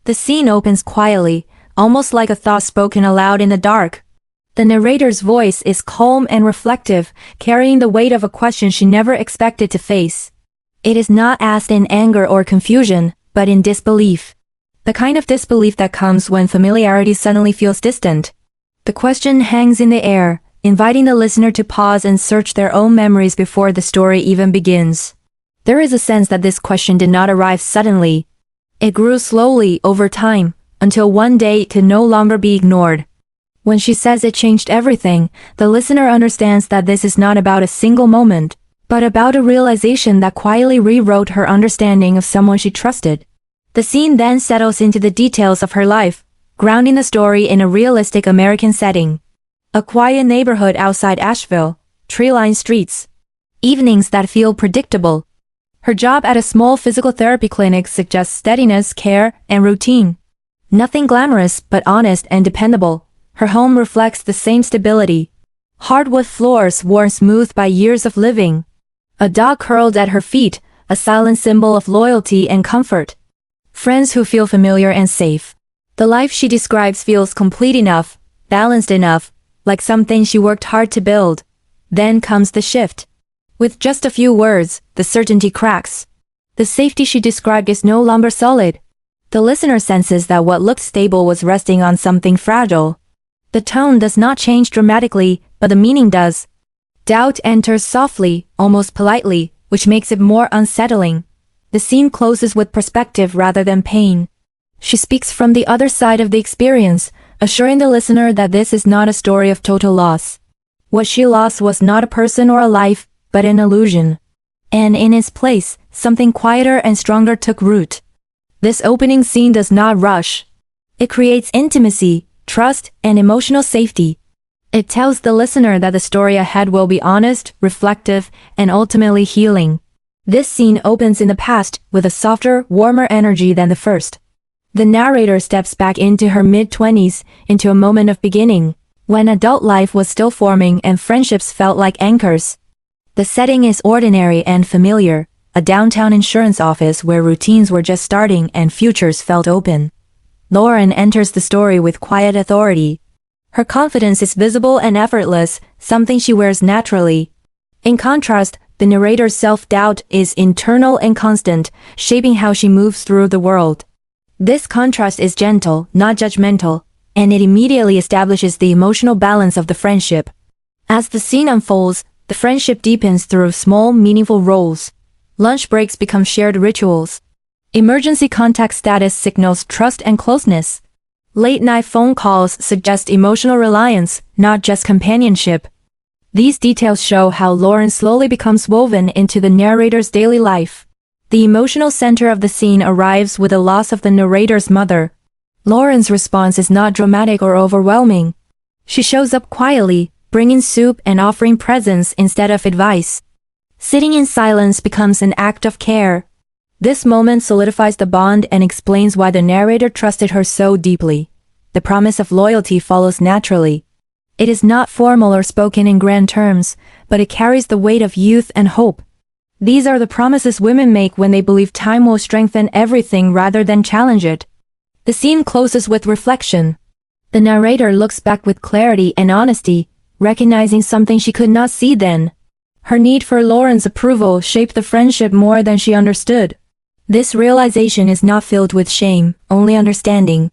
The scene opens quietly, almost like a thought spoken aloud in the dark. The narrator's voice is calm and reflective, carrying the weight of a question she never expected to face. It is not asked in anger or confusion, but in disbelief. The kind of disbelief that comes when familiarity suddenly feels distant. The question hangs in the air, inviting the listener to pause and search their own memories before the story even begins. There is a sense that this question did not arrive suddenly. It grew slowly over time, until one day it could no longer be ignored. When she says it changed everything, the listener understands that this is not about a single moment, but about a realization that quietly rewrote her understanding of someone she trusted. The scene then settles into the details of her life, grounding the story in a realistic American setting. A quiet neighborhood outside Asheville, tree-lined streets. Evenings that feel predictable. Her job at a small physical therapy clinic suggests steadiness, care, and routine. Nothing glamorous, but honest and dependable. Her home reflects the same stability. Hardwood floors worn smooth by years of living. A dog curled at her feet, a silent symbol of loyalty and comfort. Friends who feel familiar and safe. The life she describes feels complete enough, balanced enough, like something she worked hard to build. Then comes the shift. With just a few words, the certainty cracks. The safety she described is no longer solid. The listener senses that what looked stable was resting on something fragile. The tone does not change dramatically, but the meaning does. Doubt enters softly, almost politely, which makes it more unsettling. The scene closes with perspective rather than pain. She speaks from the other side of the experience, assuring the listener that this is not a story of total loss. What she lost was not a person or a life, but an illusion. And in its place, something quieter and stronger took root. This opening scene does not rush. It creates intimacy, trust, and emotional safety. It tells the listener that the story ahead will be honest, reflective, and ultimately healing. This scene opens in the past with a softer, warmer energy than the first. The narrator steps back into her mid-20s, into a moment of beginning, when adult life was still forming and friendships felt like anchors. The setting is ordinary and familiar, a downtown insurance office where routines were just starting and futures felt open. Lauren enters the story with quiet authority. Her confidence is visible and effortless, something she wears naturally. In contrast, the narrator's self-doubt is internal and constant, shaping how she moves through the world. This contrast is gentle, not judgmental, and it immediately establishes the emotional balance of the friendship. As the scene unfolds, the friendship deepens through small, meaningful roles. Lunch breaks become shared rituals. Emergency contact status signals trust and closeness. Late-night phone calls suggest emotional reliance, not just companionship. These details show how Lauren slowly becomes woven into the narrator's daily life. The emotional center of the scene arrives with the loss of the narrator's mother. Lauren's response is not dramatic or overwhelming. She shows up quietly, bringing soup and offering presents instead of advice. Sitting in silence becomes an act of care. This moment solidifies the bond and explains why the narrator trusted her so deeply. The promise of loyalty follows naturally. It is not formal or spoken in grand terms, but it carries the weight of youth and hope. These are the promises women make when they believe time will strengthen everything rather than challenge it. The scene closes with reflection. The narrator looks back with clarity and honesty, recognizing something she could not see then. Her need for Lauren's approval shaped the friendship more than she understood. This realization is not filled with shame, only understanding.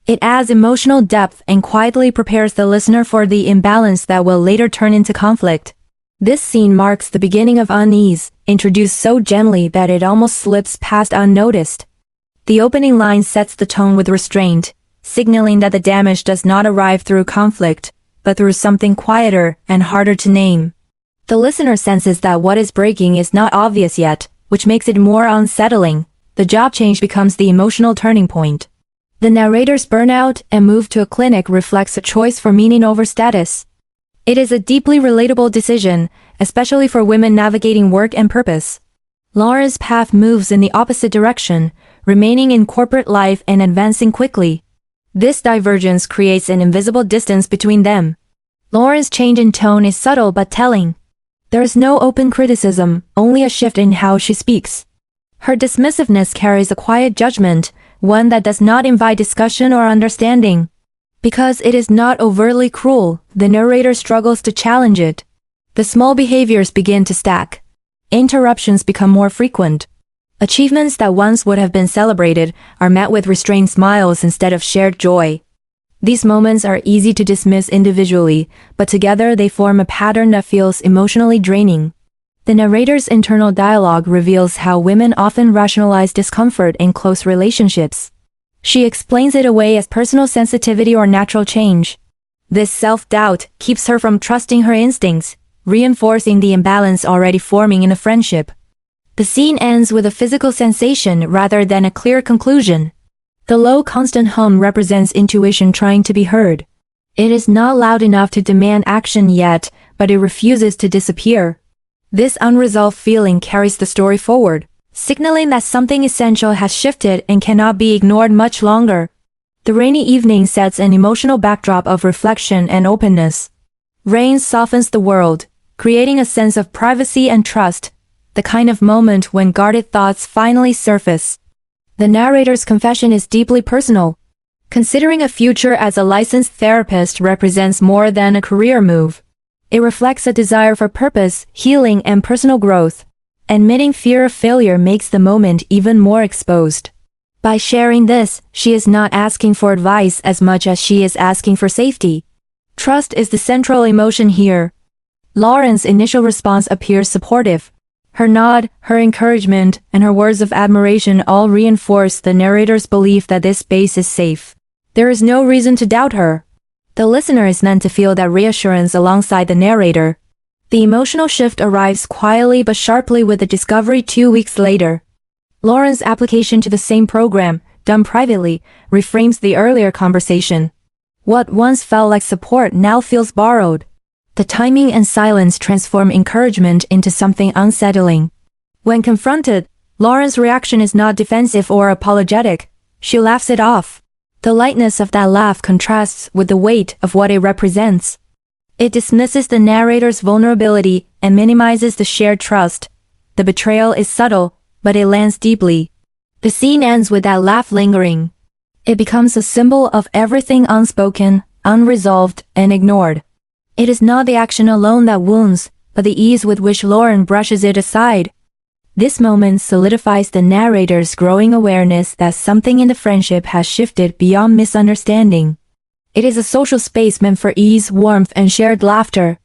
It adds emotional depth and quietly prepares the listener for the imbalance that will later turn into conflict. This scene marks the beginning of unease, introduced so gently that it almost slips past unnoticed. The opening line sets the tone with restraint, signaling that the damage does not arrive through conflict, but through something quieter and harder to name. The listener senses that what is breaking is not obvious yet, which makes it more unsettling. The job change becomes the emotional turning point. The narrator's burnout and move to a clinic reflects a choice for meaning over status. It is a deeply relatable decision, especially for women navigating work and purpose. Lauren's path moves in the opposite direction, remaining in corporate life and advancing quickly. This divergence creates an invisible distance between them. Lauren's change in tone is subtle but telling. There is no open criticism, only a shift in how she speaks. Her dismissiveness carries a quiet judgment, one that does not invite discussion or understanding. Because it is not overtly cruel, the narrator struggles to challenge it. The small behaviors begin to stack. Interruptions become more frequent. Achievements that once would have been celebrated are met with restrained smiles instead of shared joy. These moments are easy to dismiss individually, but together they form a pattern that feels emotionally draining. The narrator's internal dialogue reveals how women often rationalize discomfort in close relationships. She explains it away as personal sensitivity or natural change. This self-doubt keeps her from trusting her instincts, reinforcing the imbalance already forming in a friendship. The scene ends with a physical sensation rather than a clear conclusion. The low constant hum represents intuition trying to be heard. It is not loud enough to demand action yet, but it refuses to disappear. This unresolved feeling carries the story forward, signaling that something essential has shifted and cannot be ignored much longer. The rainy evening sets an emotional backdrop of reflection and openness. Rain softens the world, creating a sense of privacy and trust, the kind of moment when guarded thoughts finally surface. The narrator's confession is deeply personal. Considering a future as a licensed therapist represents more than a career move. It reflects a desire for purpose, healing, and personal growth. Admitting fear of failure makes the moment even more exposed. By sharing this, she is not asking for advice as much as she is asking for safety. Trust is the central emotion here. Lauren's initial response appears supportive. Her nod, her encouragement, and her words of admiration all reinforce the narrator's belief that this space is safe. There is no reason to doubt her. The listener is meant to feel that reassurance alongside the narrator. The emotional shift arrives quietly but sharply with the discovery 2 weeks later. Lauren's application to the same program, done privately, reframes the earlier conversation. What once felt like support now feels borrowed. The timing and silence transform encouragement into something unsettling. When confronted, Lauren's reaction is not defensive or apologetic. She laughs it off. The lightness of that laugh contrasts with the weight of what it represents. It dismisses the narrator's vulnerability and minimizes the shared trust. The betrayal is subtle, but it lands deeply. The scene ends with that laugh lingering. It becomes a symbol of everything unspoken, unresolved, and ignored. It is not the action alone that wounds, but the ease with which Lauren brushes it aside. This moment solidifies the narrator's growing awareness that something in the friendship has shifted beyond misunderstanding. It is a social space meant for ease, warmth, and shared laughter.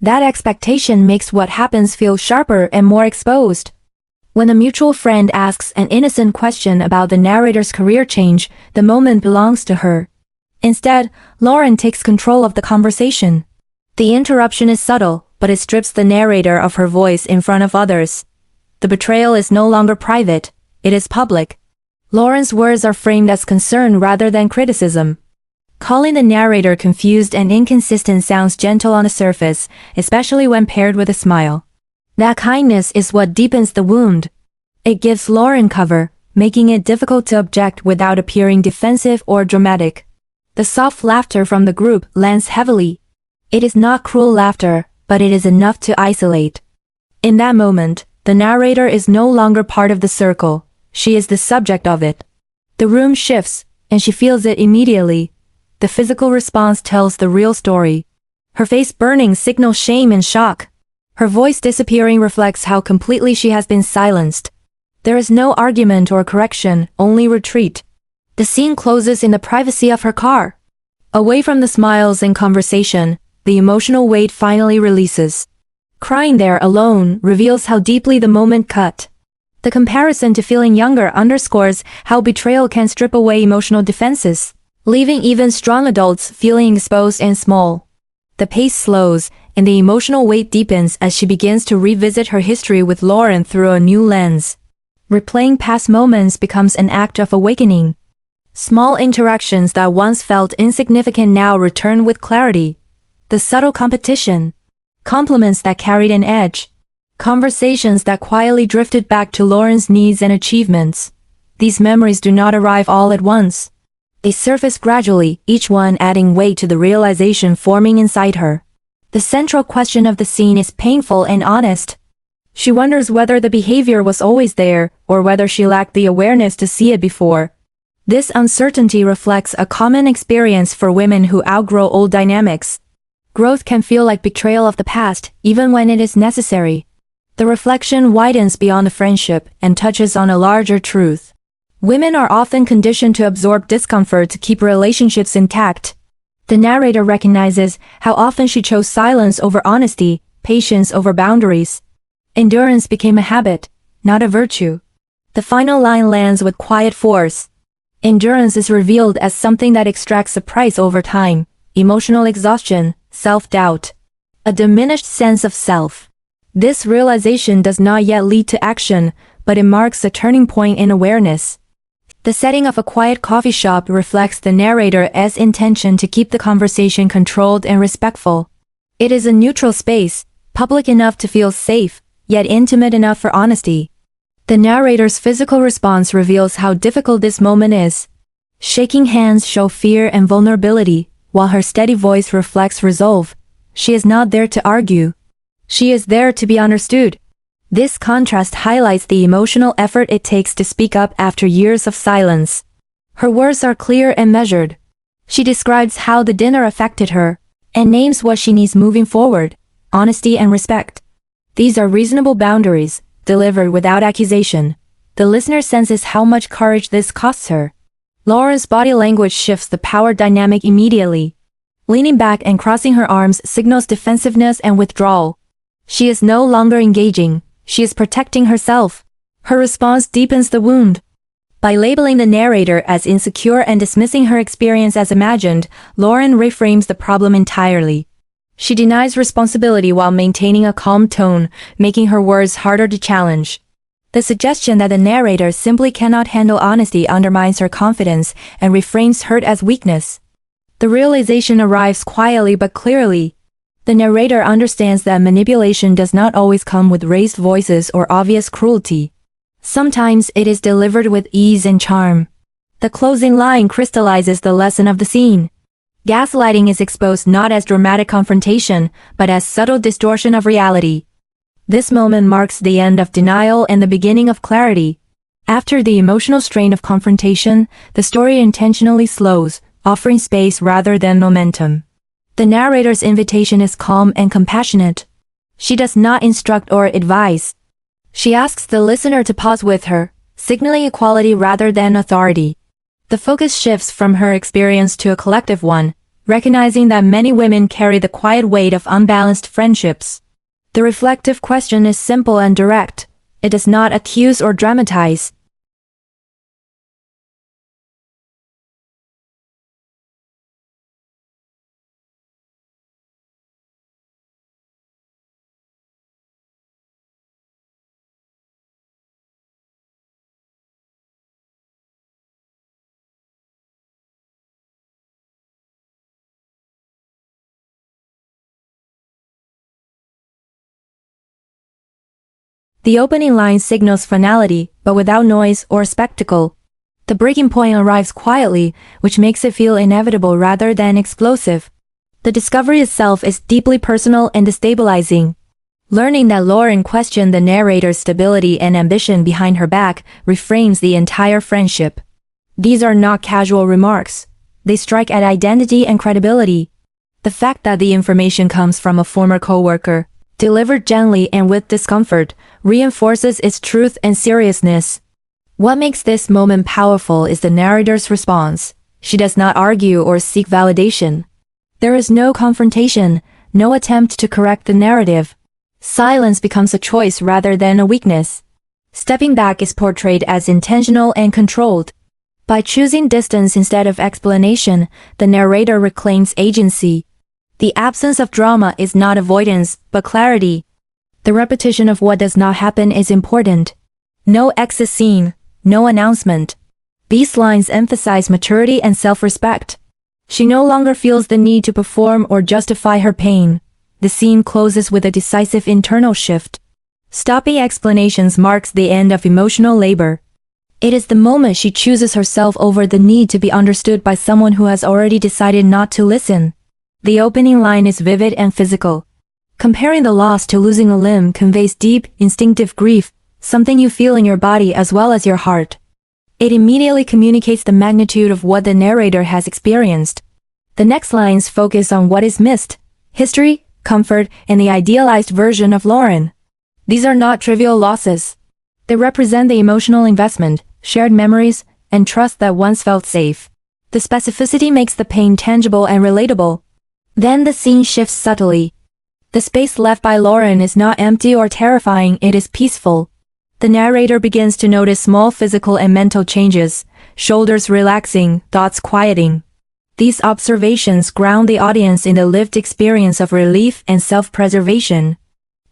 That expectation makes what happens feel sharper and more exposed. When a mutual friend asks an innocent question about the narrator's career change, the moment belongs to her. Instead, Lauren takes control of the conversation. The interruption is subtle, but it strips the narrator of her voice in front of others. The betrayal is no longer private, it is public. Lauren's words are framed as concern rather than criticism. Calling the narrator confused and inconsistent sounds gentle on the surface, especially when paired with a smile. That kindness is what deepens the wound. It gives Lauren cover, making it difficult to object without appearing defensive or dramatic. The soft laughter from the group lands heavily. It is not cruel laughter, but it is enough to isolate. In that moment, the narrator is no longer part of the circle, she is the subject of it. The room shifts, and she feels it immediately. The physical response tells the real story. Her face burning signals shame and shock. Her voice disappearing reflects how completely she has been silenced. There is no argument or correction, only retreat. The scene closes in the privacy of her car. Away from the smiles and conversation, the emotional weight finally releases. Crying there alone reveals how deeply the moment cut. The comparison to feeling younger underscores how betrayal can strip away emotional defenses, leaving even strong adults feeling exposed and small. The pace slows, and the emotional weight deepens as she begins to revisit her history with Lauren through a new lens. Replaying past moments becomes an act of awakening. Small interactions that once felt insignificant now return with clarity. The subtle competition, compliments that carried an edge, conversations that quietly drifted back to Lauren's needs and achievements. These memories do not arrive all at once. They surface gradually, each one adding weight to the realization forming inside her. The central question of the scene is painful and honest. She wonders whether the behavior was always there, or whether she lacked the awareness to see it before. This uncertainty reflects a common experience for women who outgrow old dynamics. Growth can feel like betrayal of the past, even when it is necessary. The reflection widens beyond the friendship and touches on a larger truth. Women are often conditioned to absorb discomfort to keep relationships intact. The narrator recognizes how often she chose silence over honesty, patience over boundaries. Endurance became a habit, not a virtue. The final line lands with quiet force. Endurance is revealed as something that extracts a price over time, emotional exhaustion, self-doubt, a diminished sense of self. This realization does not yet lead to action, but it marks a turning point in awareness. The setting of a quiet coffee shop reflects the narrator's intention to keep the conversation controlled and respectful. It is a neutral space, public enough to feel safe, yet intimate enough for honesty. The narrator's physical response reveals how difficult this moment is. Shaking hands show fear and vulnerability, while her steady voice reflects resolve. She is not there to argue. She is there to be understood. This contrast highlights the emotional effort it takes to speak up after years of silence. Her words are clear and measured. She describes how the dinner affected her, and names what she needs moving forward: honesty and respect. These are reasonable boundaries, delivered without accusation. The listener senses how much courage this costs her. Lauren's body language shifts the power dynamic immediately. Leaning back and crossing her arms signals defensiveness and withdrawal. She is no longer engaging, she is protecting herself. Her response deepens the wound. By labeling the narrator as insecure and dismissing her experience as imagined, Lauren reframes the problem entirely. She denies responsibility while maintaining a calm tone, making her words harder to challenge. The suggestion that the narrator simply cannot handle honesty undermines her confidence and reframes hurt as weakness. The realization arrives quietly but clearly. The narrator understands that manipulation does not always come with raised voices or obvious cruelty. Sometimes it is delivered with ease and charm. The closing line crystallizes the lesson of the scene. Gaslighting is exposed not as dramatic confrontation, but as subtle distortion of reality. This moment marks the end of denial and the beginning of clarity. After the emotional strain of confrontation, the story intentionally slows, offering space rather than momentum. The narrator's invitation is calm and compassionate. She does not instruct or advise. She asks the listener to pause with her, signaling equality rather than authority. The focus shifts from her experience to a collective one, recognizing that many women carry the quiet weight of unbalanced friendships. The reflective question is simple and direct. It does not accuse or dramatize. The opening line signals finality, but without noise or spectacle. The breaking point arrives quietly, which makes it feel inevitable rather than explosive. The discovery itself is deeply personal and destabilizing. Learning that Lauren questioned the narrator's stability and ambition behind her back reframes the entire friendship. These are not casual remarks. They strike at identity and credibility. The fact that the information comes from a former coworker, delivered gently and with discomfort, reinforces its truth and seriousness. What makes this moment powerful is the narrator's response. She does not argue or seek validation. There is no confrontation, no attempt to correct the narrative. Silence becomes a choice rather than a weakness. Stepping back is portrayed as intentional and controlled. By choosing distance instead of explanation, the narrator reclaims agency. The absence of drama is not avoidance, but clarity. The repetition of what does not happen is important. No exit scene, no announcement. These lines emphasize maturity and self-respect. She no longer feels the need to perform or justify her pain. The scene closes with a decisive internal shift. Stopping explanations marks the end of emotional labor. It is the moment she chooses herself over the need to be understood by someone who has already decided not to listen. The opening line is vivid and physical. Comparing the loss to losing a limb conveys deep, instinctive grief, something you feel in your body as well as your heart. It immediately communicates the magnitude of what the narrator has experienced. The next lines focus on what is missed: history, comfort, and the idealized version of Lauren. These are not trivial losses. They represent the emotional investment, shared memories, and trust that once felt safe. The specificity makes the pain tangible and relatable. Then the scene shifts subtly. The space left by Lauren is not empty or terrifying, it is peaceful. The narrator begins to notice small physical and mental changes, shoulders relaxing, thoughts quieting. These observations ground the audience in the lived experience of relief and self-preservation.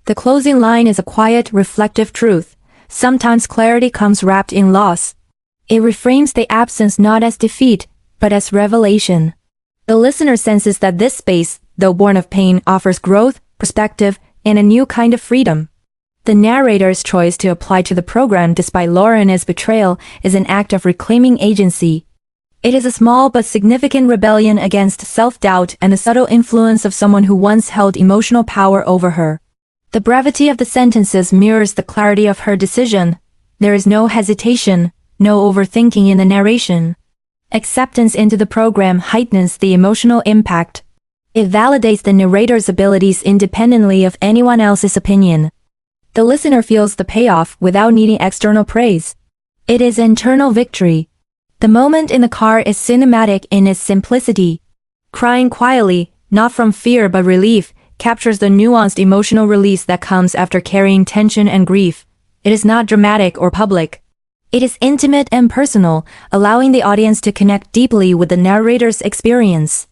The closing line is a quiet, reflective truth. Sometimes clarity comes wrapped in loss. It reframes the absence not as defeat, but as revelation. The listener senses that this space, though born of pain, offers growth, perspective, and a new kind of freedom. The narrator's choice to apply to the program despite Lauren's betrayal is an act of reclaiming agency. It is a small but significant rebellion against self-doubt and the subtle influence of someone who once held emotional power over her. The brevity of the sentences mirrors the clarity of her decision. There is no hesitation, no overthinking in the narration. Acceptance into the program heightens the emotional impact. It validates the narrator's abilities independently of anyone else's opinion. The listener feels the payoff without needing external praise. It is internal victory. The moment in the car is cinematic in its simplicity. Crying quietly, not from fear but relief, captures the nuanced emotional release that comes after carrying tension and grief. It is not dramatic or public. It is intimate and personal, allowing the audience to connect deeply with the narrator's experience.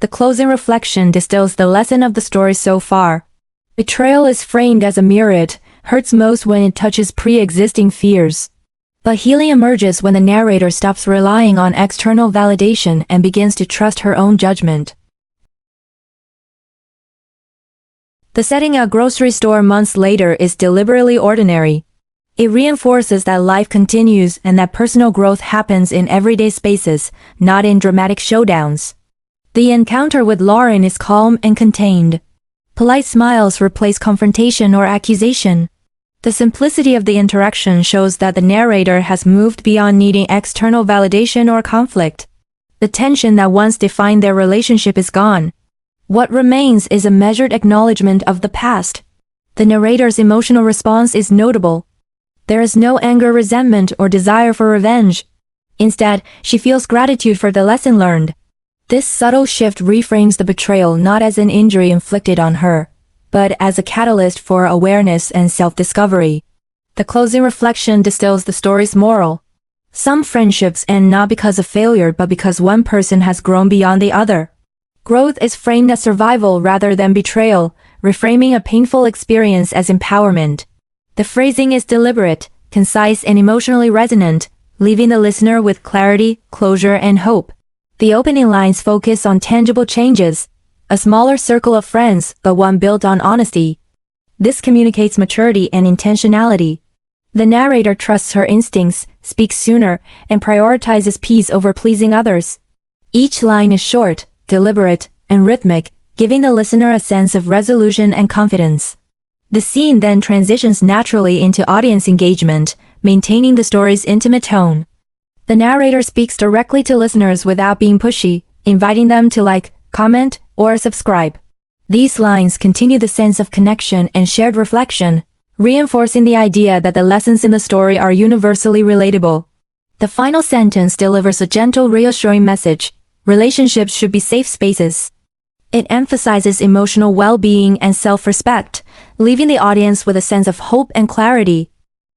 The closing reflection distills the lesson of the story so far. Betrayal is framed as a mirror. It hurts most when it touches pre-existing fears. But healing emerges when the narrator stops relying on external validation and begins to trust her own judgment. The setting at a grocery store months later is deliberately ordinary. It reinforces that life continues and that personal growth happens in everyday spaces, not in dramatic showdowns. The encounter with Lauren is calm and contained. Polite smiles replace confrontation or accusation. The simplicity of the interaction shows that the narrator has moved beyond needing external validation or conflict. The tension that once defined their relationship is gone. What remains is a measured acknowledgement of the past. The narrator's emotional response is notable. There is no anger, resentment, or desire for revenge. Instead, she feels gratitude for the lesson learned. This subtle shift reframes the betrayal not as an injury inflicted on her, but as a catalyst for awareness and self-discovery. The closing reflection distills the story's moral. Some friendships end not because of failure but because one person has grown beyond the other. Growth is framed as survival rather than betrayal, reframing a painful experience as empowerment. The phrasing is deliberate, concise, and emotionally resonant, leaving the listener with clarity, closure, and hope. The opening lines focus on tangible changes, a smaller circle of friends, but one built on honesty. This communicates maturity and intentionality. The narrator trusts her instincts, speaks sooner, and prioritizes peace over pleasing others. Each line is short, deliberate, and rhythmic, giving the listener a sense of resolution and confidence. The scene then transitions naturally into audience engagement, maintaining the story's intimate tone. The narrator speaks directly to listeners without being pushy, inviting them to like, comment, or subscribe. These lines continue the sense of connection and shared reflection, reinforcing the idea that the lessons in the story are universally relatable. The final sentence delivers a gentle, reassuring message: relationships should be safe spaces. It emphasizes emotional well-being and self-respect, leaving the audience with a sense of hope and clarity.